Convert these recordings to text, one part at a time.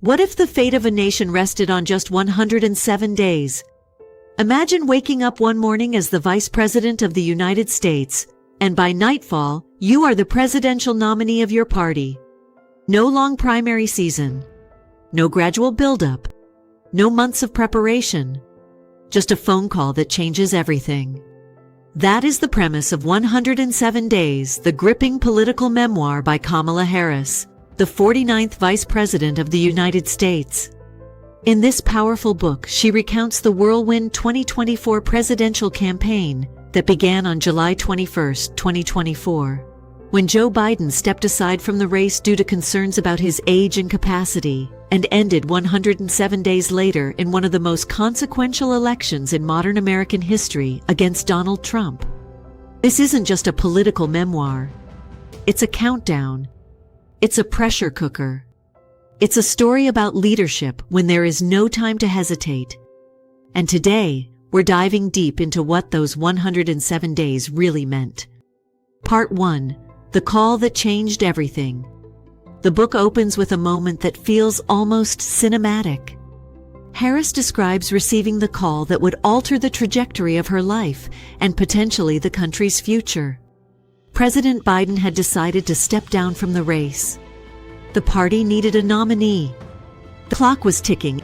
What if the fate of a nation rested on just 107 days? Imagine waking up one morning as the Vice President of the United States, and by nightfall, you are the presidential nominee of your party. No long primary season. No gradual buildup. No months of preparation. Just a phone call that changes everything. That is the premise of 107 Days, the gripping political memoir by Kamala Harris, the 49th Vice President of the United States. In this powerful book, she recounts the Whirlwind 2024 presidential campaign that began on July 21, 2024, when Joe Biden stepped aside from the race due to concerns about his age and capacity, and ended 107 days later in one of the most consequential elections in modern American history against Donald Trump. This isn't just a political memoir. It's a countdown. It's a pressure cooker. It's a story about leadership when there is no time to hesitate. And today, we're diving deep into what those 107 days really meant. Part 1. The Call That Changed Everything. The book opens with a moment that feels almost cinematic. Harris describes receiving the call that would alter the trajectory of her life and potentially the country's future. President Biden had decided to step down from the race. The party needed a nominee. The clock was ticking,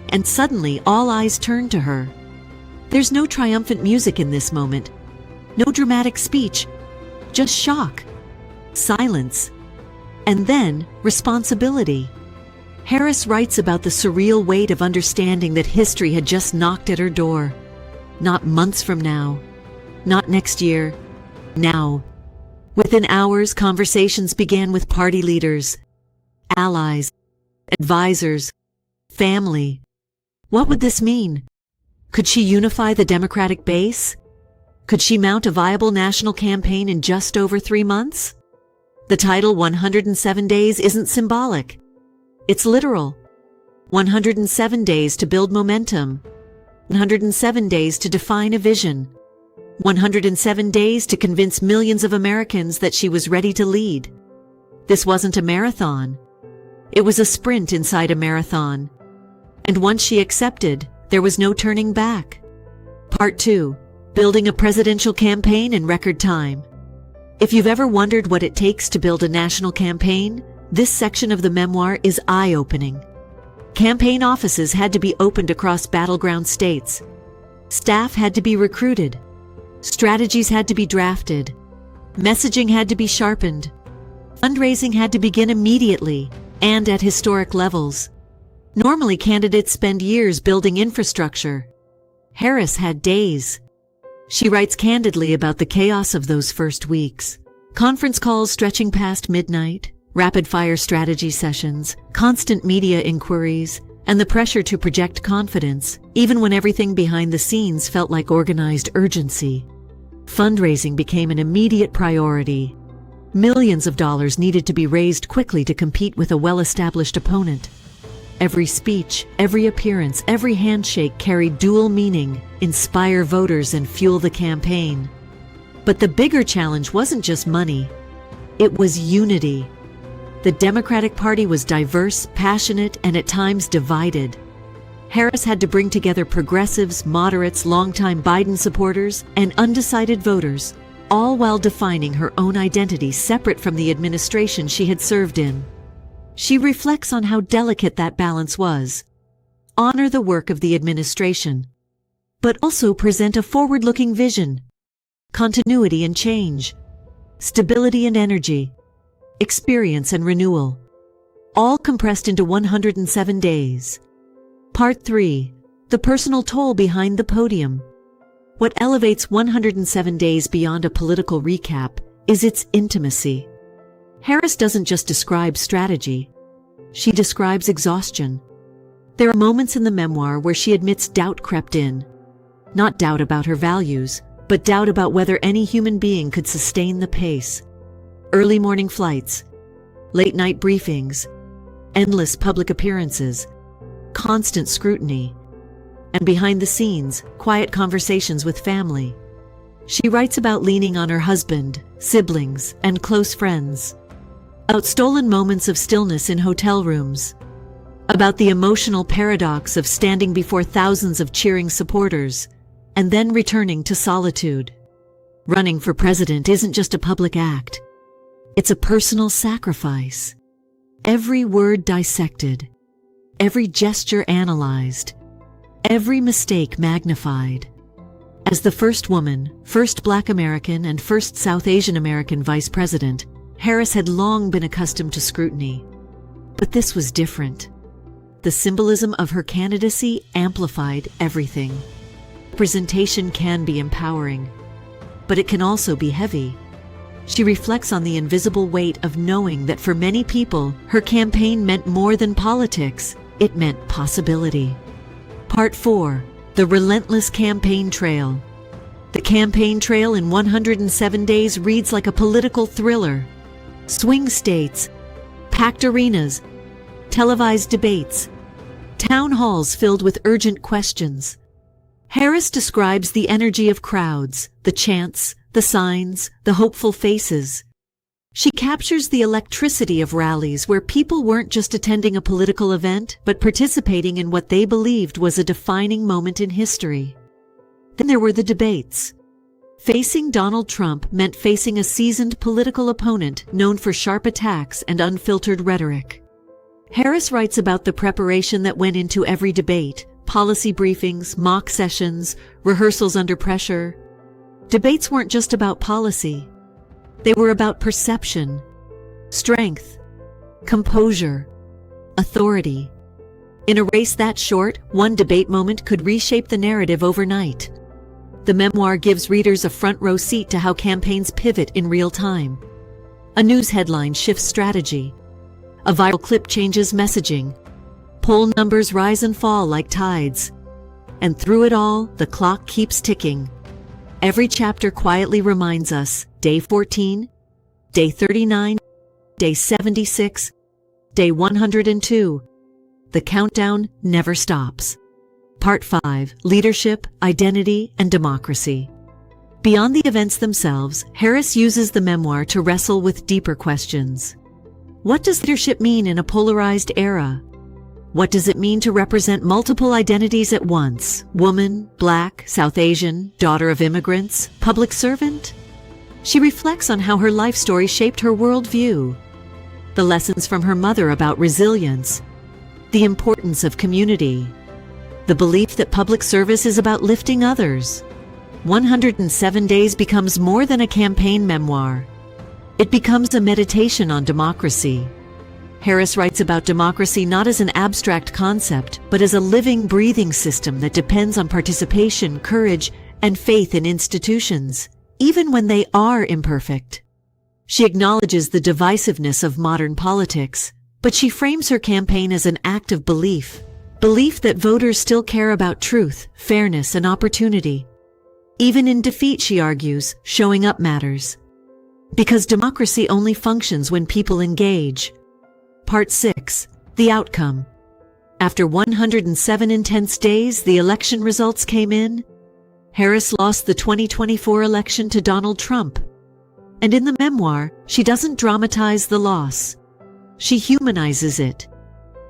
and suddenly all eyes turned to her. There's no triumphant music in this moment, no dramatic speech, just shock, silence, and then responsibility. Harris writes about the surreal weight of understanding that history had just knocked at her door. Not months from now, not next year, now. Within hours, conversations began with party leaders, allies, advisors, family. What would this mean? Could she unify the Democratic base? Could she mount a viable national campaign in just over 3 months? The title 107 Days isn't symbolic. It's literal. 107 days to build momentum. 107 days to define a vision. 107 days to convince millions of Americans that she was ready to lead. This wasn't a marathon. It was a sprint inside a marathon. And once she accepted, there was no turning back. Part 2. Building a presidential campaign in record time. If you've ever wondered what it takes to build a national campaign, this section of the memoir is eye-opening. Campaign offices had to be opened across battleground states. Staff had to be recruited. Strategies had to be drafted. Messaging had to be sharpened. Fundraising had to begin immediately and at historic levels. Normally, candidates spend years building infrastructure. Harris had days. She writes candidly about the chaos of those first weeks. Conference calls stretching past midnight, rapid-fire strategy sessions, constant media inquiries, and the pressure to project confidence, even when everything behind the scenes felt like organized urgency. Fundraising became an immediate priority. Millions of dollars needed to be raised quickly to compete with a well-established opponent. Every speech, every appearance, every handshake carried dual meaning: inspire voters and fuel the campaign. But the bigger challenge wasn't just money. It was unity. The Democratic Party was diverse, passionate, and at times divided. Harris had to bring together progressives, moderates, longtime Biden supporters, and undecided voters, all while defining her own identity separate from the administration she had served in. She reflects on how delicate that balance was. Honor the work of the administration, but also present a forward-looking vision. Continuity and change. Stability and energy. Experience and renewal. All compressed into 107 days. Part 3. The personal toll behind the podium. What elevates 107 days beyond a political recap is its intimacy. Harris doesn't just describe strategy. She describes exhaustion. There are moments in the memoir where she admits doubt crept in. Not doubt about her values, but doubt about whether any human being could sustain the pace. Early morning flights, late night briefings, endless public appearances, constant scrutiny, and behind the scenes, quiet conversations with family. She writes about leaning on her husband, siblings, and close friends. About stolen moments of stillness in hotel rooms. about the emotional paradox of standing before thousands of cheering supporters and then returning to solitude. Running for president isn't just a public act. It's a personal sacrifice. Every word dissected, every gesture analyzed, every mistake magnified. As the first woman, first Black American, and first South Asian American vice president, Harris had long been accustomed to scrutiny. But this was different. The symbolism of her candidacy amplified everything. Representation can be empowering, but it can also be heavy. She reflects on the invisible weight of knowing that for many people, her campaign meant more than politics. It meant possibility. Part 4. The Relentless Campaign Trail. The campaign trail in 107 days reads like a political thriller. Swing states, packed arenas, televised debates, town halls filled with urgent questions. Harris describes the energy of crowds, the chants, the signs, the hopeful faces. She captures the electricity of rallies where people weren't just attending a political event, but participating in what they believed was a defining moment in history. Then there were the debates. Facing Donald Trump meant facing a seasoned political opponent known for sharp attacks and unfiltered rhetoric. Harris writes about the preparation that went into every debate, policy briefings, mock sessions, rehearsals under pressure. Debates weren't just about policy. They were about perception, strength, composure, authority. In a race that short, one debate moment could reshape the narrative overnight. The memoir gives readers a front-row seat to how campaigns pivot in real time. A news headline shifts strategy. A viral clip changes messaging. Poll numbers rise and fall like tides. And through it all, the clock keeps ticking. Every chapter quietly reminds us, day 14, day 39, day 76, day 102. The countdown never stops. Part 5, Leadership, Identity, and Democracy. Beyond the events themselves, Harris uses the memoir to wrestle with deeper questions. What does leadership mean in a polarized era? What does it mean to represent multiple identities at once? Woman, Black, South Asian, daughter of immigrants, public servant? She reflects on how her life story shaped her worldview. The lessons from her mother about resilience. The importance of community. The belief that public service is about lifting others. 107 Days becomes more than a campaign memoir. It becomes a meditation on democracy. Harris writes about democracy not as an abstract concept, but as a living, breathing system that depends on participation, courage, and faith in institutions, even when they are imperfect. She acknowledges the divisiveness of modern politics, but she frames her campaign as an act of belief that voters still care about truth, fairness, and opportunity. Even in defeat, she argues, showing up matters. Because democracy only functions when people engage. Part 6, The Outcome. After 107 intense days, the election results came in. Harris lost the 2024 election to Donald Trump. And in the memoir, she doesn't dramatize the loss. She humanizes it.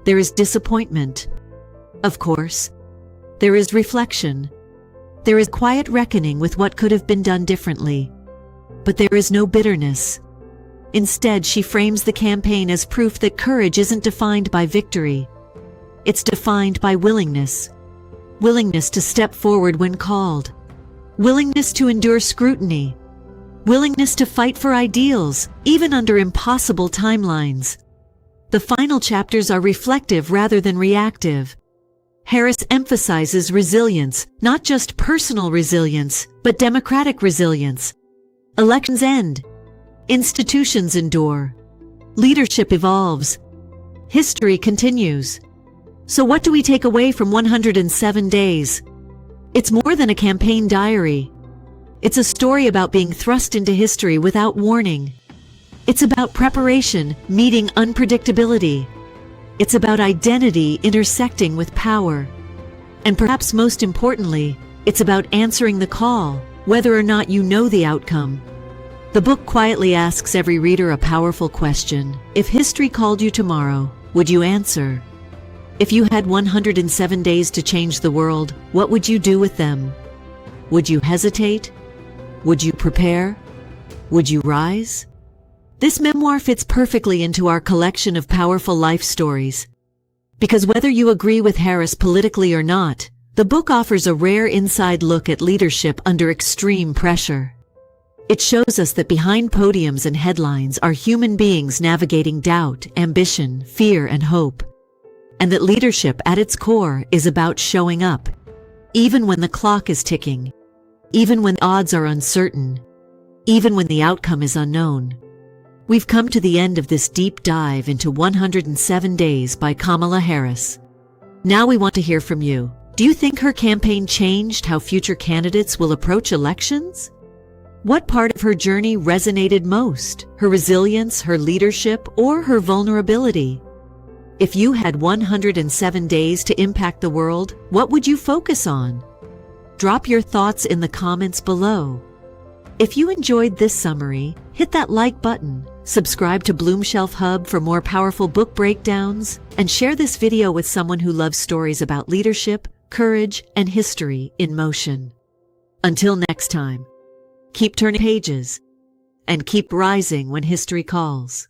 There is disappointment. Of course. There is reflection. There is quiet reckoning with what could have been done differently. But there is no bitterness. Instead, she frames the campaign as proof that courage isn't defined by victory. It's defined by willingness. Willingness to step forward when called. Willingness to endure scrutiny. Willingness to fight for ideals, even under impossible timelines. The final chapters are reflective rather than reactive. Harris emphasizes resilience, not just personal resilience, but democratic resilience. Elections end. Institutions endure. Leadership evolves. History continues. So what do we take away from 107 days? It's more than a campaign diary. It's a story about being thrust into history without warning. It's about preparation meeting unpredictability. It's about identity intersecting with power. And perhaps most importantly, it's about answering the call, whether or not you know the outcome. The book quietly asks every reader a powerful question. If history called you tomorrow, would you answer? If you had 107 days to change the world, what would you do with them? Would you hesitate? Would you prepare? Would you rise? This memoir fits perfectly into our collection of powerful life stories. Because whether you agree with Harris politically or not, the book offers a rare inside look at leadership under extreme pressure. It shows us that behind podiums and headlines are human beings navigating doubt, ambition, fear, and hope. And that leadership at its core is about showing up, even when the clock is ticking, even when odds are uncertain, even when the outcome is unknown. We've come to the end of this deep dive into 107 Days by Kamala Harris. Now we want to hear from you. Do you think her campaign changed how future candidates will approach elections? What part of her journey resonated most? Her resilience, her leadership, or her vulnerability? If you had 107 days to impact the world, what would you focus on? Drop your thoughts in the comments below. If you enjoyed this summary, hit that like button, subscribe to BloomShelf Hub for more powerful book breakdowns, and share this video with someone who loves stories about leadership, courage, and history in motion. Until next time, keep turning pages and keep rising when history calls.